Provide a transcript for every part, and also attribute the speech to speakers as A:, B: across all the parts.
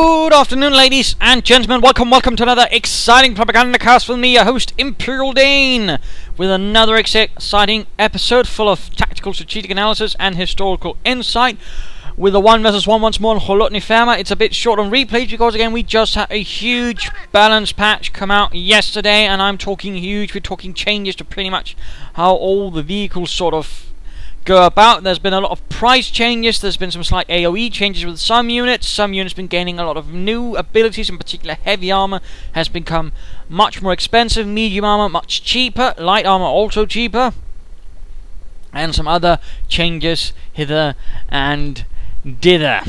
A: Good afternoon, ladies and gentlemen. Welcome to another exciting Propagandacast with me, your host, Imperial Dane, with another exciting episode full of tactical strategic analysis and historical insight. With a 1 vs 1 once more on Kholodny Ferma. It's a bit short on replays because, again, we just had a huge balance patch come out yesterday, and I'm talking huge. We're talking changes to pretty much how all the vehicles sort of go about. There's been a lot of price changes. There's been some slight AoE changes with some units. Some units been gaining a lot of new abilities. In particular, heavy armor has become much more expensive. Medium armor much cheaper. Light armor also cheaper. And some other changes hither and dither.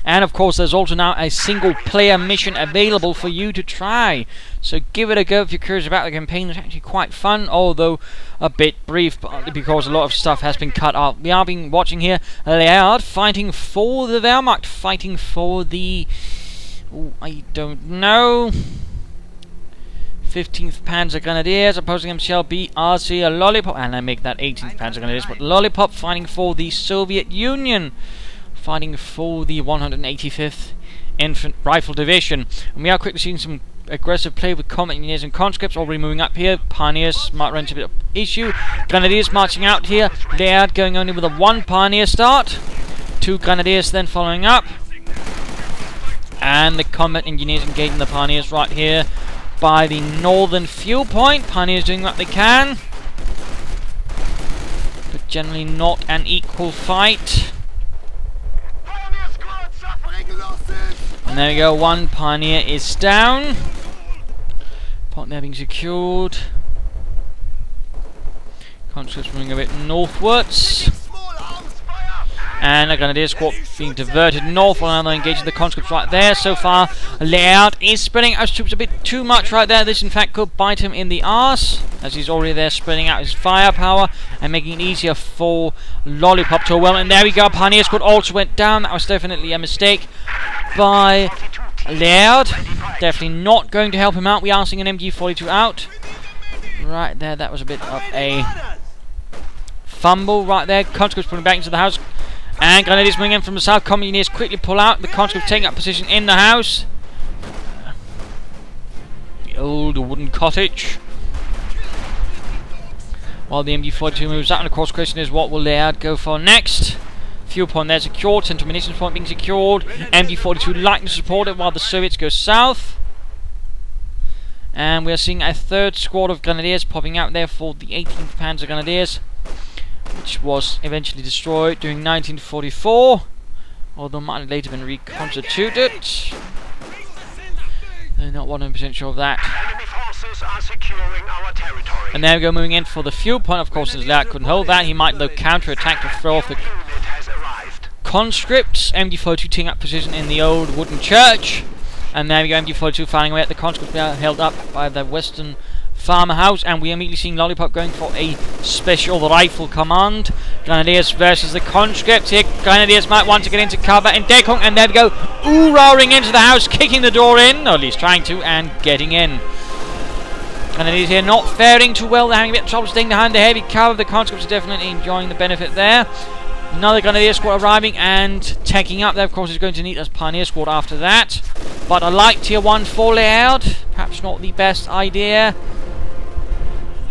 A: And of course, there's also now a single player mission available for you to try. So give it a go if you're curious about the campaign. It's actually quite fun, although a bit brief, partly because a lot of stuff has been cut out. We are been watching here Leairde fighting for the Wehrmacht, fighting for the... I don't know... 15th Panzergrenadier, opposing him shall be Asiilollypop, and I make that 18th Panzergrenadier, but Lollipop fighting for the Soviet Union, fighting for the 185th Infantry Rifle Division. And we are quickly seeing some aggressive play with combat engineers and conscripts already moving up here. Pioneers might run into a bit of issue. Grenadiers marching out here. Leairde going only with a 1 pioneer start. 2 grenadiers then following up. And the combat engineers engaging the pioneers right here by the northern fuel point. Pioneers doing what they can, but generally not an equal fight. And there we go, 1 pioneer is down. Point there being secured. Conscripts moving a bit northwards. And a Grenadier squad being diverted north while they're engaging the conscripts right there. So far, Leairde is spreading out his troops a bit too much right there. This, in fact, could bite him in the arse, as he's already there spreading out his firepower and making it easier for Lollipop to overwhelm. And there we go, Pioneer squad also went down. That was definitely a mistake by Leairde. Definitely not going to help him out. We are seeing an MG42 out. Right there, that was a bit of a fumble right there. Conscripts pulling back into the house. And Grenadiers moving in from the south. Communist quickly pull out. The conscripts taking up position in the house. The old wooden cottage. While the MG42 moves out. And of course, the question is, what will Leairde go for next? Fuel point there secured. Central munitions point being secured. MG42 lightning supported while the Soviets go south. And we are seeing a 3rd squad of Grenadiers popping out there for the 18th Panzer Grenadiers, which was eventually destroyed during 1944, although might have later been reconstituted. They're not 100% sure of that.
B: Enemy forces are securing our territory.
A: And there we go, moving in for the fuel point. Of course, since Leairde couldn't hold that, he might, though, counter-attack to throw off the conscripts. MG42 taking up position in the old wooden church. And there we go, MG42 firing away at the conscripts. They are held up by the western farmhouse, and we are immediately seeing Lollipop going for a special rifle command. Grenadiers versus the conscripts here. Grenadiers might want to get into cover in Deckung, and there we go, roaring into the house, kicking the door in, or at least trying to, and getting in. Grenadiers here not faring too well. They're having a bit of trouble staying behind the heavy cover. The conscripts are definitely enjoying the benefit there. Another Grenadier squad arriving and taking up. There, of course, is going to need a Pioneer squad after that. But a light tier 1 for Leairde, perhaps not the best idea.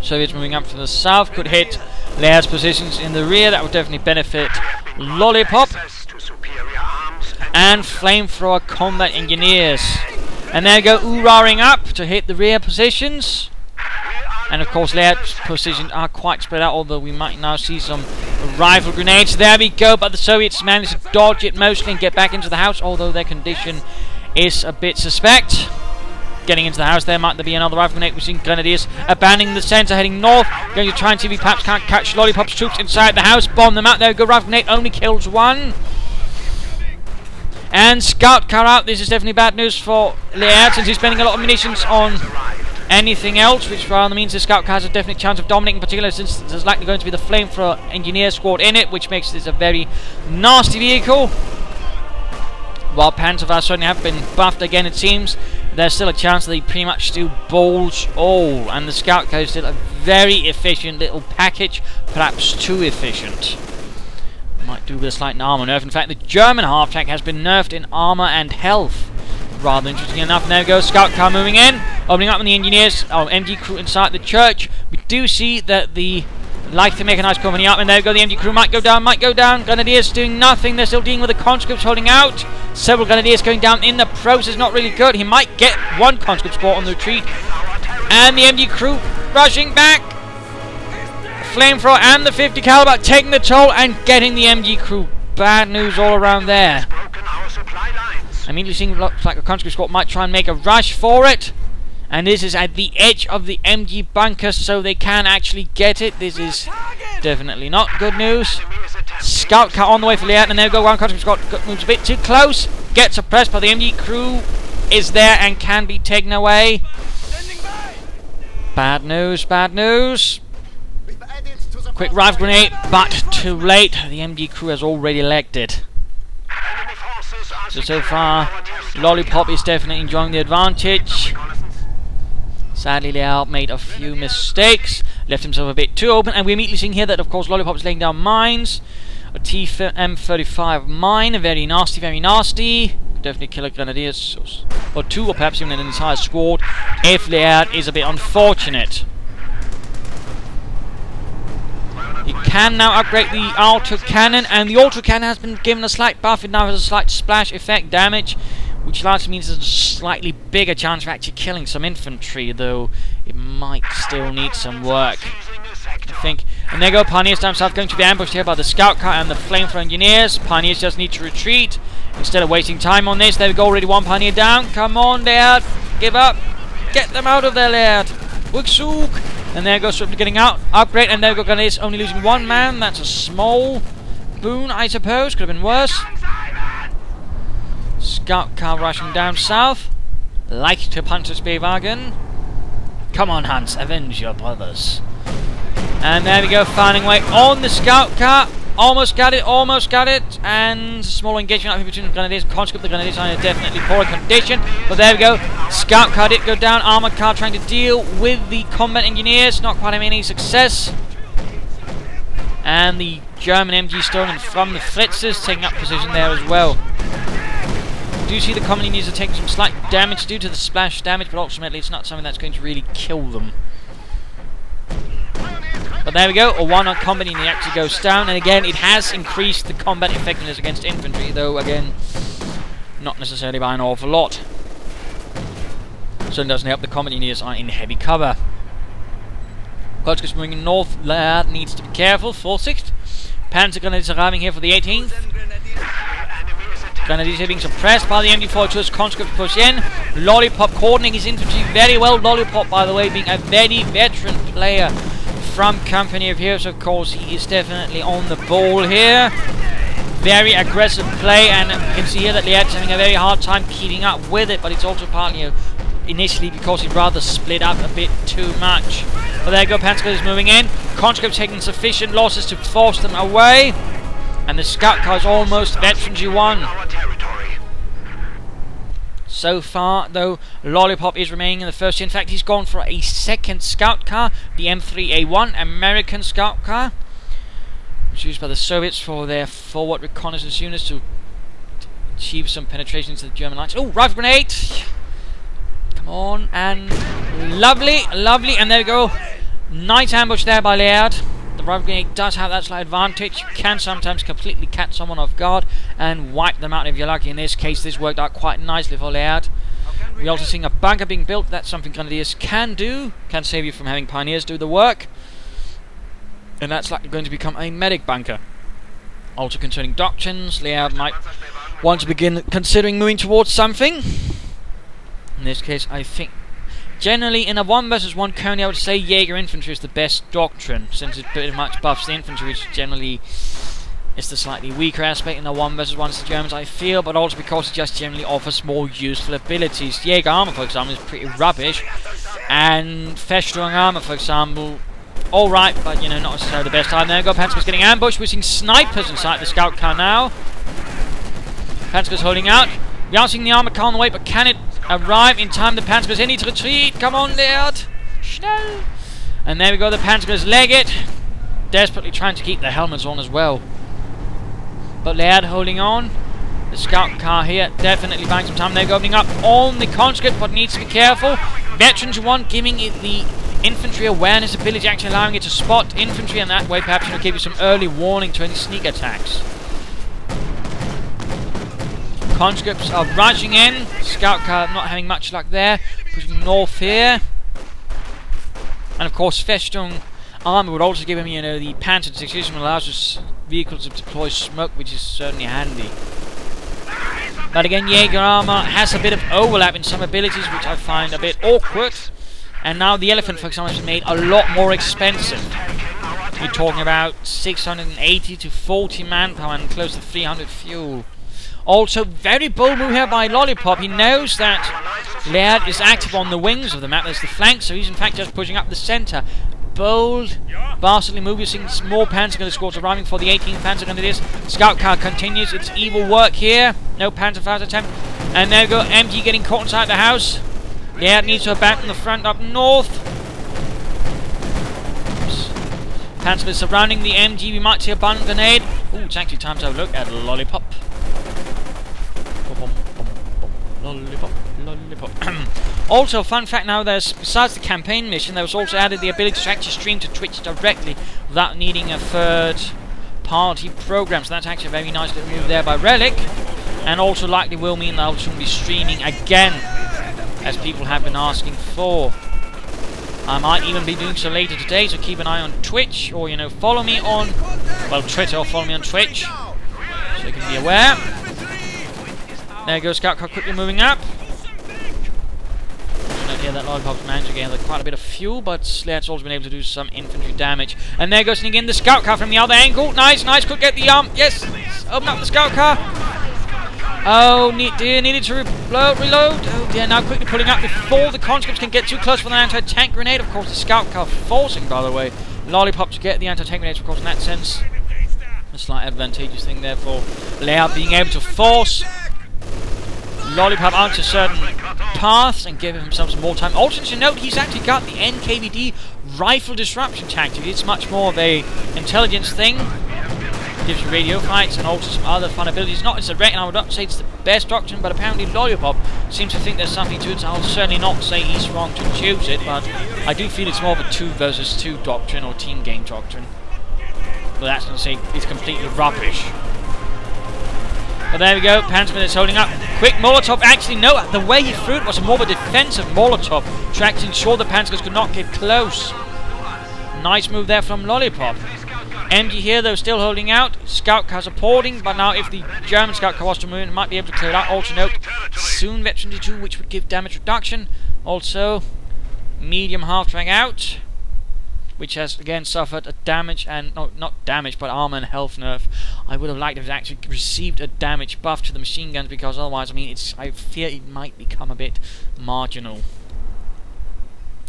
A: Soviets moving up from the south could hit Leairde's positions in the rear. That would definitely benefit Lollipop. And flamethrower combat engineers. And there you go, roaring up to hit the rear positions. And of course, Leairde's positions are quite spread out, although we might now see some rifle grenades. There we go, but the Soviets managed to dodge it mostly and get back into the house, although their condition is a bit suspect. Getting into the house there, might there be another rifle grenade. We've seen Grenadiers abandoning the centre, heading north, going to try and see if he perhaps can't catch Lollipop's troops inside the house, bomb them out. There we go, rifle grenade only kills 1. And scout car out. This is definitely bad news for Leairde, since he's spending a lot of munitions on anything else, which rather means the scout car has a definite chance of dominating, in particular since there's likely going to be the flamethrower engineer squad in it, which makes this a very nasty vehicle. While Panzergrenadier certainly have been buffed again, it seems, there's still a chance that they pretty much still bulge all, and the scout car is still a very efficient little package, perhaps too efficient. Might do with a slight armor nerf. In fact, the German half-tank has been nerfed in armor and health. Rather interesting enough. And there we go, scout car moving in, opening up on the engineers, MG crew inside the church. We do see that the light mechanized coming up, and there we go, the MG crew might go down. Grenadiers doing nothing, they're still dealing with the conscripts holding out. Several Grenadiers going down in the process, not really good. He might get one conscript squad on the retreat. And the MG crew rushing back. Flamethrower and the 50 caliber taking the toll and getting the MG crew. Bad news all around there. Immediately seeing looks like a conscript squad might try and make a rush for it. And this is at the edge of the MG bunker, so they can actually get it. This is definitely not good news. Scout car on the way for Leairde, and there we go, one conscript squad moves a bit too close. Gets suppressed, but the MG crew is there and can be taken away. Bad news, bad news. Quick rifle grenade, but too late. The MG crew has already elected. So far, Lollipop is definitely enjoying the advantage. Sadly, Leairde made a few mistakes, left himself a bit too open, and we're immediately seeing here that, of course, Lollipop is laying down mines. A TM35 mine, very nasty, very nasty. Definitely kill a grenadier, or two, or perhaps even an entire squad, if Leairde is a bit unfortunate. You can now upgrade the auto cannon, and the auto cannon has been given a slight buff. It now has a slight splash effect damage, which largely means there's a slightly bigger chance of actually killing some infantry, though it might still need some work, I think. And there go Pioneers down south, going to be ambushed here by the scout car and the flamethrower engineers. Pioneers just need to retreat instead of wasting time on this. There we go, already one Pioneer down. Come on, Leairde, give up, get them out of there, Leairde. Wixook. And there goes swiftly getting out, upgrade, and there we go, Grenadiers only losing one man. That's a small boon, I suppose. Could have been worse. Scout car rushing down south. Like to Panzergrenadier. Come on, Hans, avenge your brothers. And there we go, finding way on the scout car. Almost got it, almost got it. And small engagement up between the Grenadiers and conscript. The Grenadiers are in a definitely poorer condition. But there we go. Scout car did go down. Armored car trying to deal with the combat engineers. Not quite having any success. And the German MG stolen from the Fritzes, taking up position there as well. Do you see the combat engineers are taking some slight damage due to the splash damage, but ultimately it's not something that's going to really kill them. But there we go, or one combat engineer actually goes down, and again it has increased the combat effectiveness against infantry, though again not necessarily by an awful lot. So it doesn't help the combat engineers are in heavy cover. Coach moving north, Leairde needs to be careful. 4/6. Panzergrenadier arriving here for the 18th. Grenadiers are being suppressed by the MG42's conscript push in. Lollipop coordinating his infantry very well. Lollipop, by the way, being a very veteran player from Company of Heroes, of course, he is definitely on the ball here. Very aggressive play, and you can see here that Leairde is having a very hard time keeping up with it, but it's also partly initially because he'd rather split up a bit too much. But there you go, Panzergrenadier is moving in. Conscript taking sufficient losses to force them away. And the scout car is almost veteran G1. So far, though, Lollipop is remaining in the first. In fact, he's gone for a second scout car, the M3A1 American scout car, which was used by the Soviets for their forward reconnaissance units to achieve some penetration into the German lines. Oh, rifle grenade! Come on, and lovely, lovely, and there we go. Nice ambush there by Leairde. The rifle grenade does have that slight advantage. You can sometimes completely catch someone off guard and wipe them out if you're lucky. In this case, this worked out quite nicely for Leairde. We're also seeing a bunker being built. That's something Grenadiers can do. Can save you from having Pioneers do the work. And that's likely going to become a medic bunker. Also concerning doctrines, Leairde might want to begin considering moving towards something. In this case, I think generally, in a 1 versus 1 currently, I would say Jaeger infantry is the best doctrine, since it pretty much buffs the infantry, which generally is the slightly weaker aspect in the 1 versus 1 to the Germans, I feel, but also because it just generally offers more useful abilities. Jaeger armor, for example, is pretty rubbish, and Feststellung armor, for example, alright, but, you know, not necessarily the best time. There we go, Panzer's getting ambushed. We're seeing snipers inside the scout car now. Panzer's holding out. We are seeing the armor car on the way, but can it arrive in time? The Panzer's in need to retreat. Come on, Leairde. Schnell. And there we go, the Panzer's leg it. Desperately trying to keep their helmets on as well. But Leairde holding on. The scout car here definitely buying some time. They're opening up on the conscript, but needs to be careful. Veterans 1 giving it the infantry awareness ability, actually allowing it to spot infantry, and that way perhaps it'll give you some early warning to any sneak attacks. Conscripts are rushing in. Scout car not having much luck there. Pushing north here. And of course, Festung armor would also give him, you know, the Panzer Division allows his vehicles to deploy smoke, which is certainly handy. But again, Jaeger armor has a bit of overlap in some abilities, which I find a bit awkward. And now the Elephant, for example, has been made a lot more expensive. We're talking about 680 to 40 manpower and close to 300 fuel. Also, very bold move here by Lollipop. He knows that Leairde is active on the wings of the map. There's the flank, so he's in fact just pushing up the centre. Bold, bastardly move. You're seeing more Panzergrenadier squads arriving for the 18th Panzergrenadiers. Scout car continues its evil work here. No Panzerfaust attempt. And there we go, MG getting caught inside the house. Leairde needs to abandon the front up north. Panzer surrounding the MG. We might see a bun grenade. Ooh, it's actually time to have a look at Lollipop. Lollipop, Lollipop. Also, fun fact now, there's, besides the campaign mission, there was also added the ability to actually stream to Twitch directly without needing a third party program. So that's actually a very nice little move there by Relic. And also likely will mean that I'll soon be streaming again, as people have been asking for. I might even be doing so later today, so keep an eye on Twitch, or, you know, follow me on, well, Twitter, or follow me on Twitch, so you can be aware. There goes Scout car quickly moving up. Note here that Lollipop's managed to gather quite a bit of fuel, but Leairde's also been able to do some infantry damage. And there goes sneaking in the Scout car from the other angle. Nice, nice, could get the yes, open up the Scout car. Oh, needed to reload. Oh dear, now quickly pulling up before the conscripts can get too close for the anti-tank grenade. Of course, the Scout car forcing, by the way, Lollipop to get the anti-tank grenades, of course, in that sense. A slight advantageous thing there for Leairde being able to force Lollipop onto certain paths and give himself some more time. Also, to note, he's actually got the NKVD rifle disruption tactic. It's much more of a intelligence thing. Gives you radio fights and also some other fun abilities. Not as a and I would not say it's the best doctrine, but apparently Lollipop seems to think there's something to it. So I'll certainly not say he's wrong to choose it, but I do feel it's more of a 2 versus 2 doctrine or team game doctrine. But that's not to say it's completely rubbish. But there we go, Panzerman is holding up. Quick Molotov, actually no, the way he threw it was more of a defensive Molotov to actually ensure the Panzers could not get close. Nice move there from Lollipop. MG here though still holding out. Scout car supporting, but now if the German Scout car was to move in, it might be able to clear it out. Also note, soon Veteran 2, which would give damage reduction. Also, medium half-track out, which has again suffered a damage and not damage, but armor and health nerf. I would have liked if it actually received a damage buff to the machine guns, because otherwise, I mean, I fear it might become a bit marginal.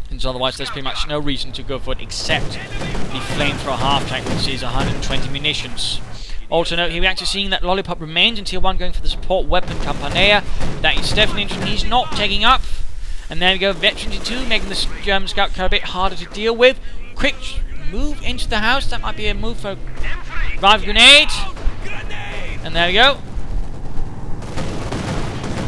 A: Since otherwise, there's pretty much no reason to go for it except the flamethrower half tank, which is 120 munitions. Also note here, we're actually seeing that Lollipop remains in tier 1, going for the support weapon Campanea. That is definitely interesting. He's not taking up. And there we go, Veteran 2, making the German Scout car a bit harder to deal with. Quick move into the house. That might be a move for Revive Grenade. And there we go.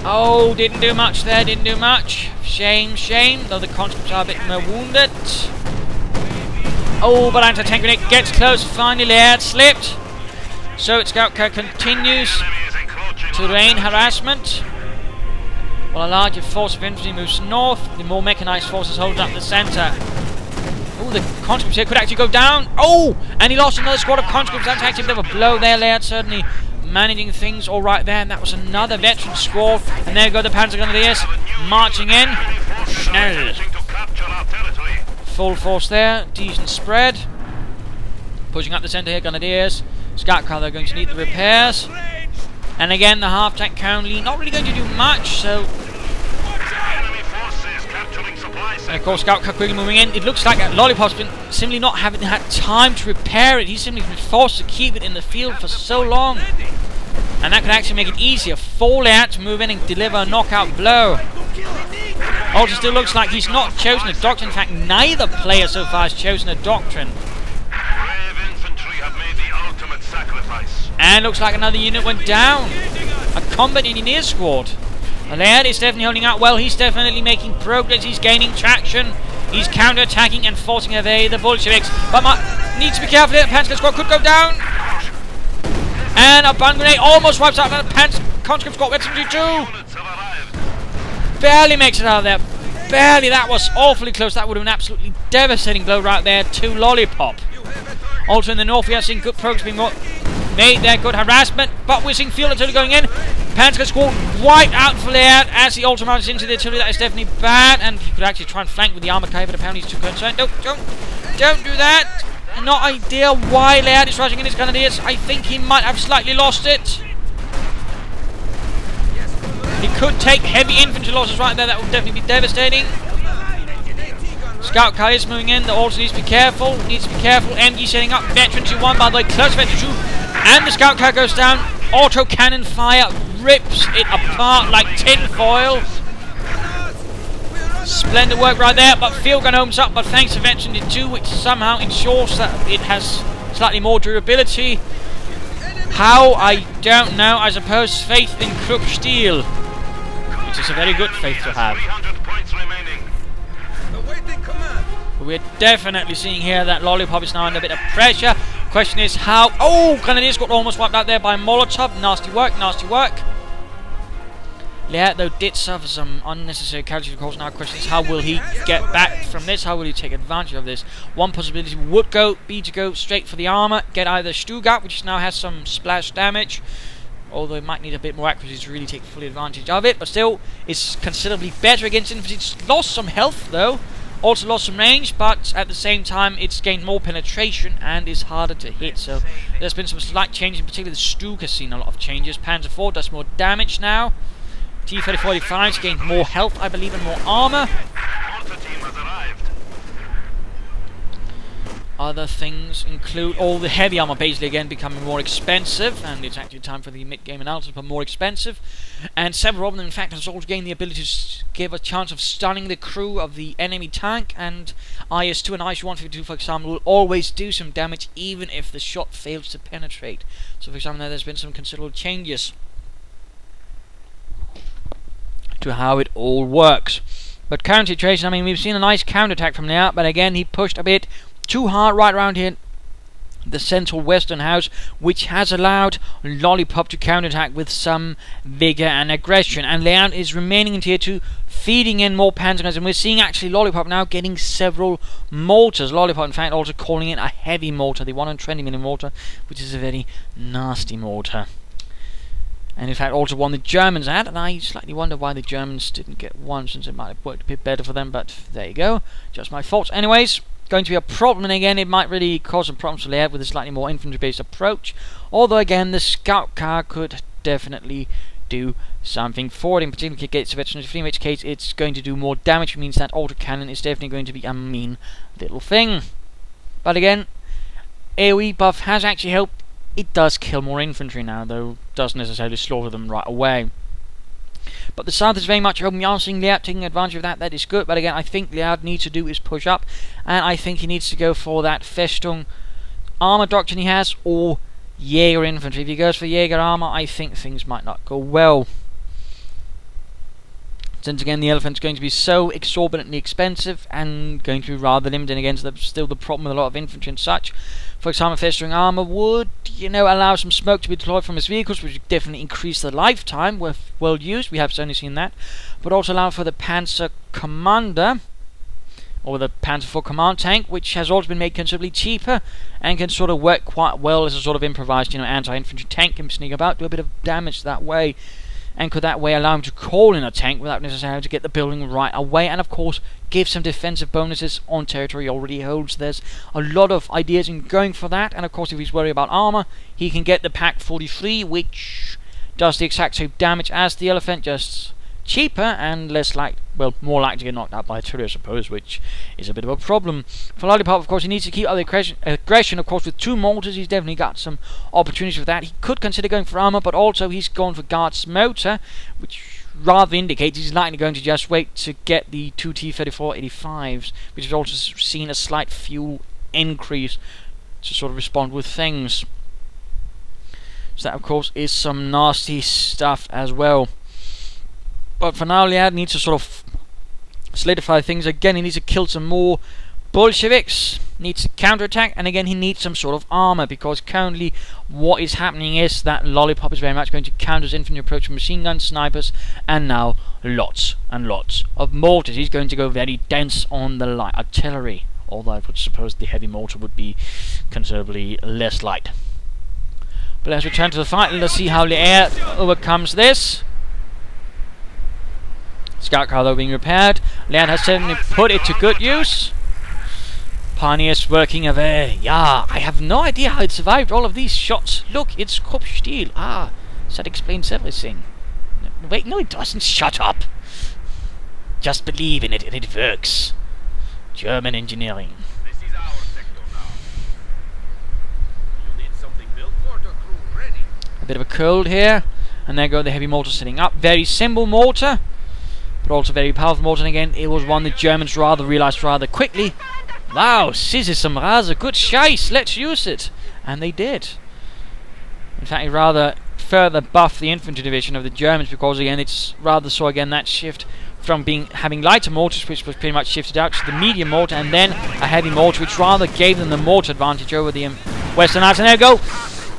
A: Oh, didn't do much there, didn't do much. Shame, shame, though the conscripts are a bit more wounded. Oh, but anti-tank grenade gets close. Finally, Leairde slipped. So its Scout car continues to rain harassment. While a larger force of infantry moves north, the more mechanized forces hold up the centre. Oh, the conscripts here could actually go down. Oh, and he lost another squad of conscripts. That's actually a bit of a blow there. Leairde certainly managing things all right there. And that was another veteran squad. And there go the Panzergrenadiers marching in. Schnell. Full force there. Decent spread. Pushing up the centre here, Grenadiers. Scout car, they're going to need the repairs. And again, the half-tank currently not really going to do much, so... And of course, Scout car quickly moving in. It looks like Lollipop's been simply not having had time to repair it. He's simply been forced to keep it in the field for so long. And that could actually make it easier for Leairde to move in and deliver a knockout blow. Also, still looks like he's not chosen a doctrine. In fact, neither player so far has chosen a doctrine. And looks like another unit went down. A combat engineer squad. Leairde is definitely holding out well. He's definitely making progress. He's gaining traction. He's counter-attacking and forcing away the Bolsheviks. But needs to be careful here. Panzer squad could go down. And a bomb grenade almost wipes out another conscript squad. Infantry 2. Barely makes it out of there. Barely. That was awfully close. That would have been an absolutely devastating blow right there to Lollipop. Also in the north, we are seeing good progress being made there. Good harassment. But we're seeing field artillery going in. Panzer squad wiped out for Leairde as he also mounts into the artillery. That is definitely bad. And he could actually try and flank with the armor carrier, but apparently he's too concerned. Don't do that. Not ideal. Why Leairde is rushing in his grenadiers. I think he might have slightly lost it. He could take heavy infantry losses right there. That would definitely be devastating. Scout carriers moving in. That also needs to be careful. MG setting up. Veteran 2-1, by the way. Close veteran 2. And the scout carrier goes down. Auto cannon fire rips it apart like tin foil. Splendid work right there. But field gun opens up. But thanks to veteran 2, which somehow ensures that it has slightly more durability. How? I don't know. I suppose faith in Krupp steel. Which is a very good faith to have. But we're definitely seeing here that Lollipop is now under a bit of pressure. Question is how... Oh! Grenadiers got almost wiped out there by Molotov. Nasty work. Leairde, though, did suffer some unnecessary casualties, of course. Now the question is how will he get back from this? How will he take advantage of this? One possibility would be to go straight for the armor. Get either Stuttgart, which now has some splash damage. Although it might need a bit more accuracy to really take full advantage of it. But still, it's considerably better against infantry. It's lost some health, though. Also lost some range, but at the same time, it's gained more penetration and is harder to hit. So there's been some slight changes. In particular, the Stug has seen a lot of changes. Panzer IV does more damage now. T-34-85's gained more health, I believe, and more armor. Other things include all the heavy armor basically again becoming more expensive, and it's actually time for the mid-game analysis, but more expensive. And several of them, in fact, has also gained the ability to give a chance of stunning the crew of the enemy tank, and IS-2 and IS-152, for example, will always do some damage even if the shot fails to penetrate. So, for example, there's been some considerable changes to how it all works. But current situation, I mean, we've seen a nice counterattack from there, but again, he pushed a bit too hard right around here the central western house, which has allowed Lollipop to counterattack with some vigor and aggression. And Leairde is remaining in tier 2, feeding in more Panzergrenadiers, and we're seeing actually Lollipop now getting several mortars. Lollipop, in fact, also calling in a heavy mortar, the 120mm mortar, which is a very nasty mortar. And in fact also one the Germans had, and I slightly wonder why the Germans didn't get one, since it might have worked a bit better for them, but there you go, just my fault. Anyways, going to be a problem, and again it might really cause some problems for Leairde with a slightly more infantry based approach, although again the scout car could definitely do something for it, in particular against the veteran 3, in which case it's going to do more damage, which means that autocannon is definitely going to be a mean little thing. But again, AoE buff has actually helped. It does kill more infantry now, though doesn't necessarily slaughter them right away. But the south is very much open. We are seeing Leairde taking advantage of that. That is good. But again, I think Leairde needs to do is push up, and I think he needs to go for that Festung armor doctrine he has, or Jaeger infantry. If he goes for Jaeger armor, I think things might not go well. Since again the elephant's going to be so exorbitantly expensive and going to be rather limited. Again, so that's still the problem with a lot of infantry and such. For example, Festung armor would, allow some smoke to be deployed from his vehicles, which would definitely increase the lifetime, well used, we have certainly seen that. But also allow for the Panzer Commander, or the Panzer IV command tank, which has also been made considerably cheaper, and can sort of work quite well as a sort of improvised, anti-infantry tank, can sneak about, do a bit of damage that way. And could that way allow him to call in a tank without necessarily having to get the building right away, and of course give some defensive bonuses on territory he already holds. There's a lot of ideas in going for that, and of course if he's worried about armor, he can get the Pak 43, which does the exact same damage as the elephant, just cheaper and more likely to get knocked out by artillery, I suppose, which is a bit of a problem. For Lollipop, of course, he needs to keep up the aggression. Of course, with 2 mortars, he's definitely got some opportunities for that. He could consider going for armor, but also he's gone for Guards motor, which rather indicates he's likely going to just wait to get the 2 T-34-85s, which has also seen a slight fuel increase to sort of respond with things. So that of course is some nasty stuff as well. But for now, Leairde needs to sort of solidify things again. He needs to kill some more Bolsheviks, needs to counterattack, and again he needs some sort of armor, because currently what is happening is that Lollipop is very much going to counter his infantry approach with machine guns, snipers, and now lots and lots of mortars. He's going to go very dense on the light artillery, although I would suppose the heavy mortar would be considerably less light. But let's return to the fight and let's see how Leairde overcomes this. Scout car though being repaired. Leairde has certainly put it to good use. Pioneers working away. Yeah, I have no idea how it survived all of these shots. Look, it's CoH2. Ah, that explains everything. Wait, no it doesn't. Shut up. Just believe in it and it works. German engineering.
B: This is our sector now. You need something built? Mortar crew ready.
A: A bit of a cold here. And there go the heavy mortar setting up. Very simple mortar, but also very powerful mortar. And again, it was one the Germans realised rather quickly. Wow, this is some rather good scheiss, let's use it. And they did. In fact, it rather further buffed the infantry division of the Germans, because again, it's rather saw again that shift from having lighter mortars, which was pretty much shifted out, to the medium mortar, and then a heavy mortar, which rather gave them the mortar advantage over the Western Allies. And there we go.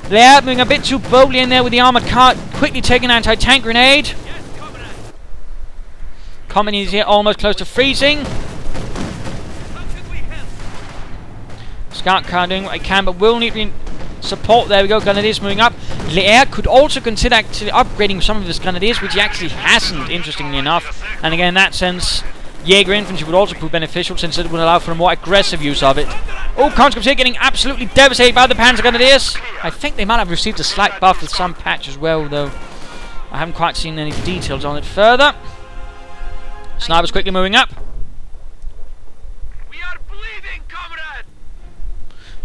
A: Leairde moving a bit too boldly in there with the armoured car, quickly taking an anti-tank grenade. Companies here almost close to freezing. Scout car doing what it can, but will need support. There we go, Grenadiers moving up. Leairde could also consider actually upgrading some of his Grenadiers, which he actually hasn't, interestingly enough. And again, in that sense, Jaeger infantry would also prove beneficial, since it would allow for a more aggressive use of it. Oh, conscripts here getting absolutely devastated by the Panzergrenadiers. I think they might have received a slight buff with some patch as well, though I haven't quite seen any details on it further. Snipers quickly moving up.
B: We are bleeding, comrade.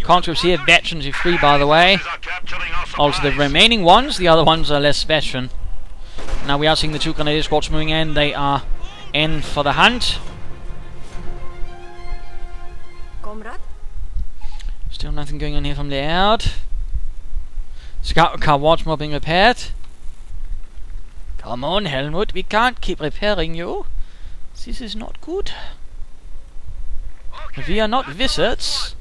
A: Conscripts here, veterans are free, by the way. Also the remaining ones, the other ones are less veteran. Now we are seeing the two Grenadier squads moving in. They are in for the hunt.
C: Comrade?
A: Still nothing going on here from Leairde. Scout car once more being repaired. Come on, Helmut, we can't keep repairing you. This is not good.
B: Okay.
A: We are not wizards.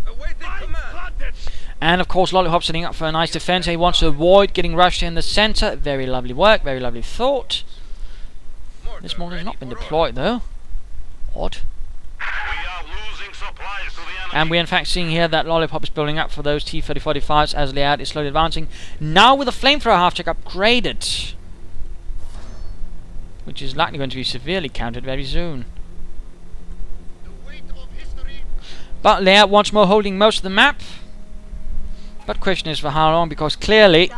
B: Awaiting command.
A: And of course, Lollipop setting up for a nice defense. He wants to avoid getting rushed in the center. Very lovely work, very lovely thought. This mortar has not been deployed though. Odd.
B: We are losing supplies to the enemy.
A: And we're in fact seeing here that Lollipop is building up for those T-3045s as Leairde is slowly advancing. Now with the flamethrower half-check upgraded, which is likely going to be severely countered very soon.
B: The weight of history.
A: But Leairde once more holding most of the map. But question is for how long, because clearly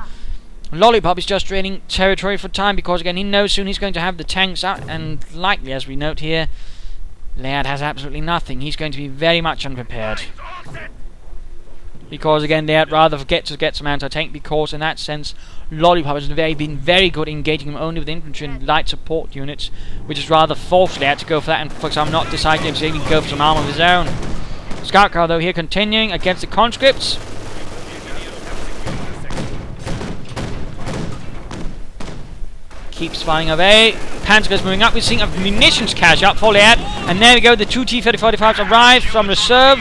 A: Lollipop is just draining territory for time, because again he knows soon he's going to have the tanks out, and likely, as we note here, Leairde has absolutely nothing. He's going to be very much unprepared. Because again, Leairde rather forget to get some anti-tank, because in that sense, Lollipop has been very good engaging him only with infantry and light support units, which is rather forced Leairde to go for that, and for example not deciding to even go for some armor of his own. Scout car though here continuing against the conscripts. Keeps firing away. Panzergrenadiers moving up. We're seeing a munitions cache up for Leairde. And there we go. The two T-3045s arrived from reserve.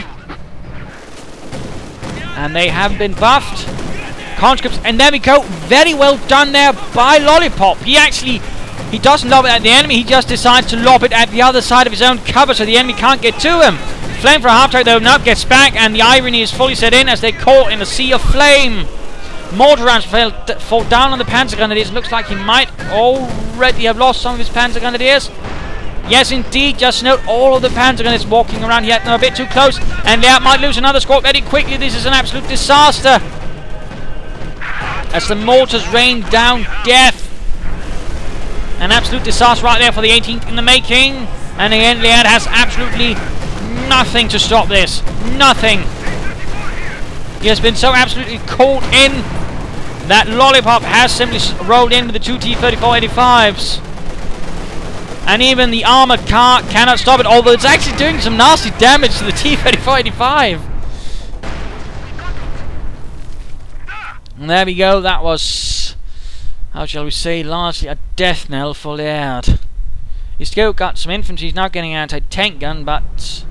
A: And they have been buffed. Conscripts. And there we go. Very well done there by Lollipop. He doesn't lob it at the enemy. He just decides to lob it at the other side of his own cover so the enemy can't get to him. Flame for a half-track though. Nope, gets back. And the irony is fully set in as they're caught in a sea of flame. Mortar rounds fall down on the Panzergrenadiers. Looks like he might already have lost some of his Panzergrenadiers. Yes, indeed. Just note all of the Panzergrenadiers walking around here. They're a bit too close. And Leairde might lose another squad very quickly. This is an absolute disaster, as the mortars rain down death. An absolute disaster right there for the 18th in the making. And again, Leairde has absolutely nothing to stop this. Nothing. He has been so absolutely caught in that Lollipop has simply rolled in with the two T-3485s. And even the armoured car cannot stop it, although it's actually doing some nasty damage to the T-3485. And there we go, that was, how shall we say, largely a death knell for Leairde. He's still got some infantry, he's not getting an anti-tank gun, but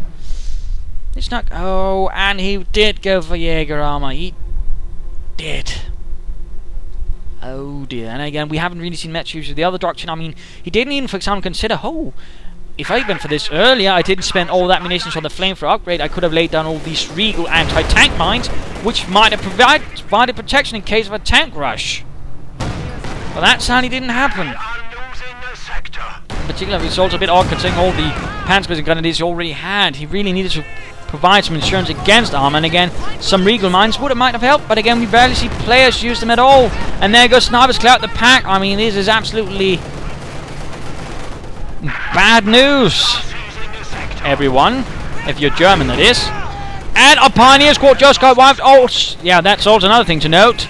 A: it's not... Oh, and he did go for Jaeger armor, he did. Oh dear, and again, we haven't really seen much use of the other doctrine. I mean, he didn't even, for example, consider, oh, if I went for this earlier, I didn't spend all that munitions on the flamethrower upgrade, I could have laid down all these Regal anti-tank mines, which might have provided protection in case of a tank rush. But that sadly didn't happen. Particularly, it's also a bit odd considering all the Panzergrenadiers he already had. He really needed to provide some insurance against armor, and again, some Regal mines might have helped, but again, we barely see players use them at all. And there goes Snipers clear out the pack. I mean, this is absolutely bad news, everyone, if you're German, that is. And a Pioneer squad just got wiped. Oh, yeah, that's also another thing to note.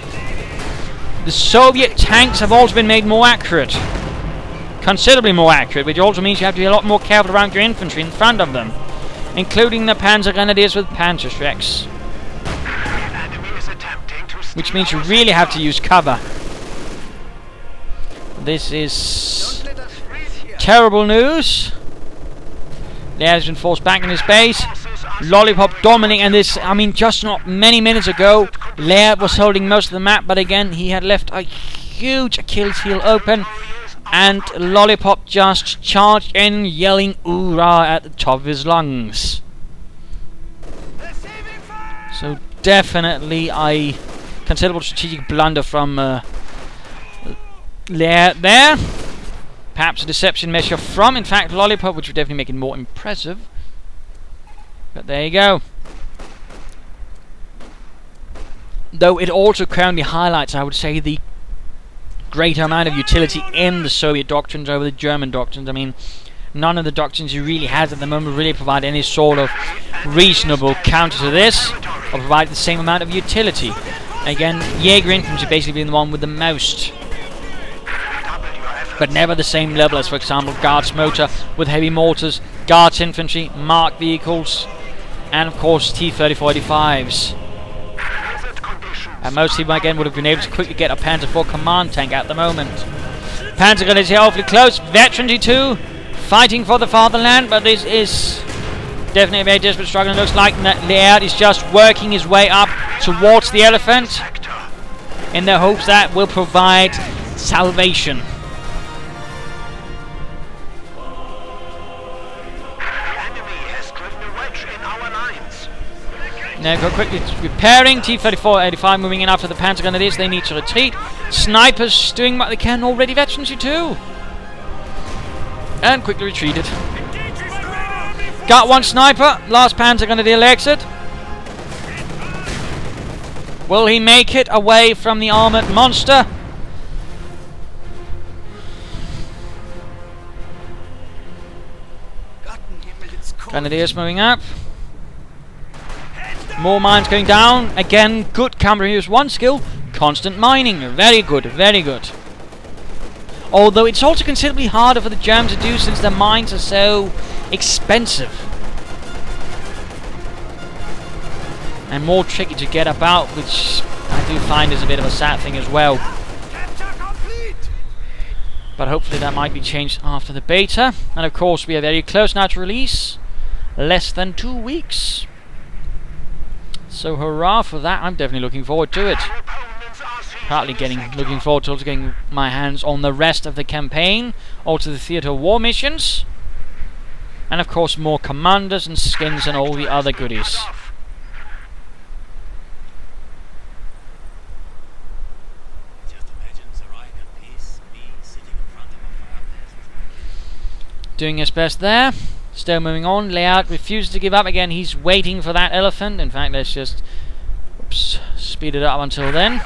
A: The Soviet tanks have also been made more accurate. Considerably more accurate, which also means you have to be a lot more careful around your infantry in front of them, including the Panzergrenadiers with Panzerschrecks. Which means you really have to use cover. This is terrible news. Leairde's been forced back in his base. Lollipop dominating, and this, I mean, just not many minutes ago, Leairde was holding most of the map, but again, he had left a huge Achilles heel open, and Lollipop just charged in, yelling "Oorah" at the top of his lungs. So definitely a considerable strategic blunder from Leairde there. Perhaps a deception measure from, in fact, Lollipop, which would definitely make it more impressive. But there you go. Though it also currently highlights, I would say, the greater amount of utility in the Soviet doctrines over the German doctrines. I mean, none of the doctrines he really has at the moment really provide any sort of reasonable counter to this, or provide the same amount of utility. Again, Jaeger infantry basically being the one with the most, but never the same level as, for example, Guards motor with heavy mortars, Guards infantry, Mark vehicles, and of course T-34-85s. And most people again would have been able to quickly get a Panzer IV command tank at the moment. Panzergrenadier here awfully close. Veteran T2 fighting for the fatherland, but this is definitely a very desperate struggle. It looks like Leairde is just working his way up towards the elephant in the hopes that will provide salvation. Now go quickly repairing. T-34-85 moving in after the Panzergrenadiers. They need to retreat. Snipers doing what they can already. Veterans too. And quickly retreated. Got one sniper. Last Panzergrenadier exit. Will he make it away from the armoured monster? Grenadiers moving up. More mines going down. Again, good counter. Here's one skill. Constant mining. Very good, very good. Although it's also considerably harder for the Germans to do since their mines are so expensive. And more tricky to get about, which I do find is a bit of a sad thing as well. But hopefully that might be changed after the beta. And of course we are very close now to release. Less than 2 weeks. So hurrah for that. I'm definitely looking forward to it. Partly looking forward to also getting my hands on the rest of the campaign, also the theatre war missions, and of course more commanders and skins and all the other goodies. Doing his best there. Still moving on. Leairde refuses to give up again. He's waiting for that elephant. In fact, let's just speed it up until then.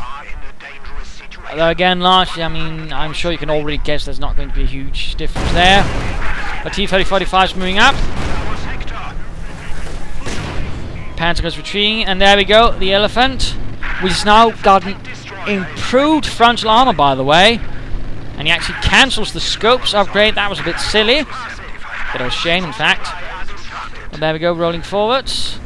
A: Although again, largely, I mean, I'm sure you can already guess there's not going to be a huge difference there. But T-34-85 is moving up. Panzer goes retreating, and there we go, the elephant, which has now gotten improved frontal armor, by the way. And he actually cancels the scopes upgrade. That was a bit silly. Bit of a shame, in fact. And there we go, rolling forwards.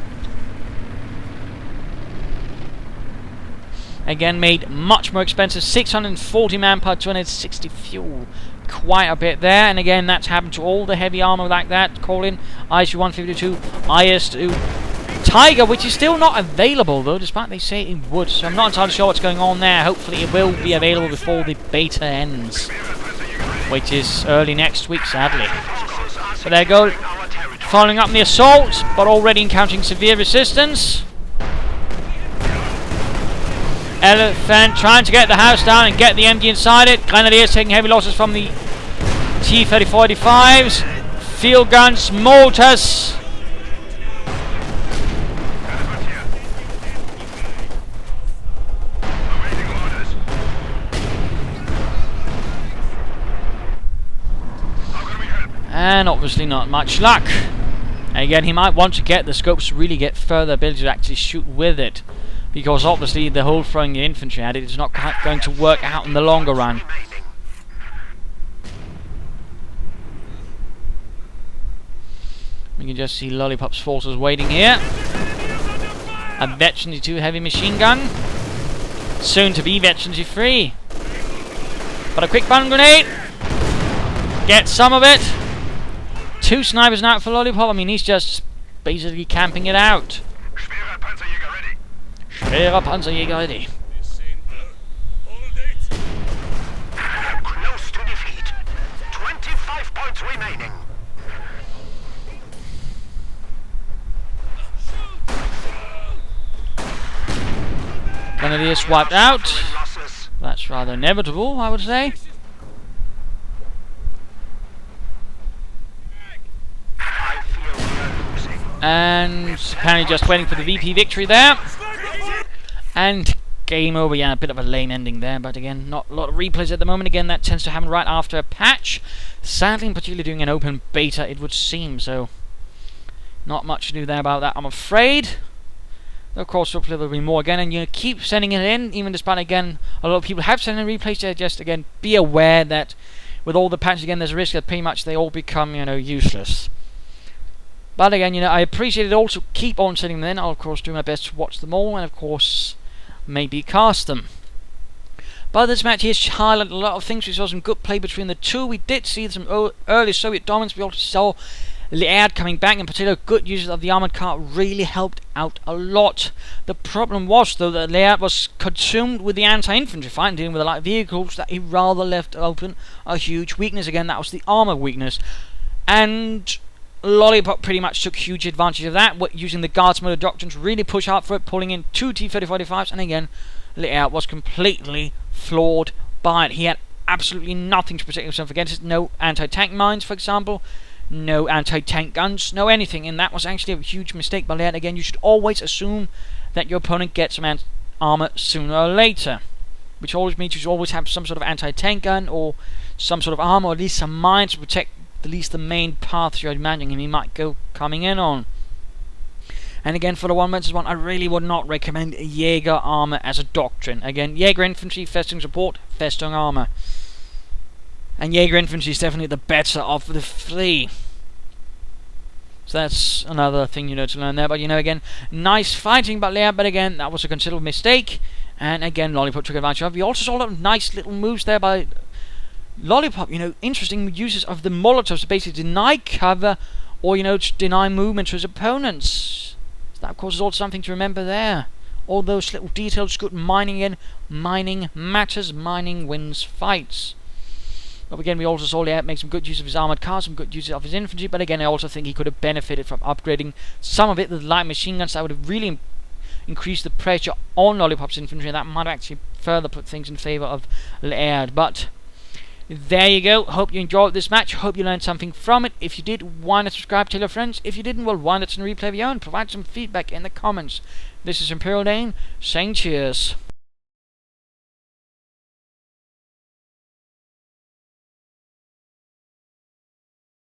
A: Again, made much more expensive. 640 manpower, 260 fuel. Quite a bit there. And again, that's happened to all the heavy armor like that. Call in IS-152, IS-2, Tiger, which is still not available though, despite they say it would. So I'm not entirely sure what's going on there. Hopefully it will be available before the beta ends, which is early next week, sadly. So there you go. Following up the assault, but already encountering severe resistance. Elephant trying to get the house down and get the MG inside it. Grenadiers taking heavy losses from the T-34-85s. Field guns, mortars. And obviously not much luck. Again, he might want to get the scopes to really get further ability to actually shoot with it, because obviously the whole throwing the infantry at it is not going to work out in the longer run. We can just see Lollipop's forces waiting here. A Veteran 2 heavy machine gun. Soon to be Veteran 3. But a quick bun grenade. Get some of it. 2 snipers now for Lollipop. I mean, he's just basically camping it out. Schwerer Panzerjäger ready.
B: Close to defeat. 25 points remaining.
A: Grenadiers wiped out. That's rather inevitable, I would say. And apparently just waiting for the VP victory there. And game over. Yeah, a bit of a lame ending there, but again, not a lot of replays at the moment. Again, that tends to happen right after a patch. Sadly, particularly doing an open beta, it would seem, so not much to do there about that, I'm afraid. Of course, hopefully there will be more again, and you keep sending it in, even despite, again, a lot of people have sent in replays. Just, again, be aware that with all the patches, again, there's a risk that pretty much they all become, useless. But again, I appreciate it all, so keep on sending them in. I'll, of course, do my best to watch them all, and, of course, maybe cast them. But this match here highlighted a lot of things. We saw some good play between the two. We did see some early Soviet dominance. We also saw Leairde coming back. In particular, good usage of the armoured car really helped out a lot. The problem was, though, that Leairde was consumed with the anti-infantry fight and dealing with the light vehicles, that he rather left open a huge weakness. Again, that was the armour weakness. And Lollipop pretty much took huge advantage of that, using the guards motor doctrine to really push out for it, pulling in 2 T-35s, and again, Leairde was completely floored by it. He had absolutely nothing to protect himself against it. No anti-tank mines, for example. No anti-tank guns. No anything. And that was actually a huge mistake by Leairde. Again, you should always assume that your opponent gets some armor sooner or later. Which always means you should always have some sort of anti-tank gun or some sort of armor, or at least some mines to protect at least the main paths you're imagining he might go coming in on. And again, for the 1 vs 1, I really would not recommend Jaeger armor as a doctrine. Again, Jaeger infantry, festung support, festung armor. And Jaeger infantry is definitely the better of the 3. So that's another thing to learn there. But again, nice fighting by Leairde, but again, that was a considerable mistake. And again, Lollipop took advantage of it. We also saw a lot of nice little moves there by Lollipop. Interesting uses of the Molotovs to basically deny cover or, to deny movement to his opponents. That, of course, is also something to remember there. All those little details, good mining in. Mining matters. Mining wins fights. But again, we also saw Leairde make some good use of his armoured cars, some good use of his infantry. But again, I also think he could have benefited from upgrading some of it with light machine guns. That would have really increased the pressure on Lollipop's infantry. And that might actually further put things in favour of Leairde. But there you go. Hope you enjoyed this match. Hope you learned something from it. If you did, why not subscribe, tell your friends. If you didn't, well, why not replay of your own? Provide some feedback in the comments. This is Imperial Dane saying cheers.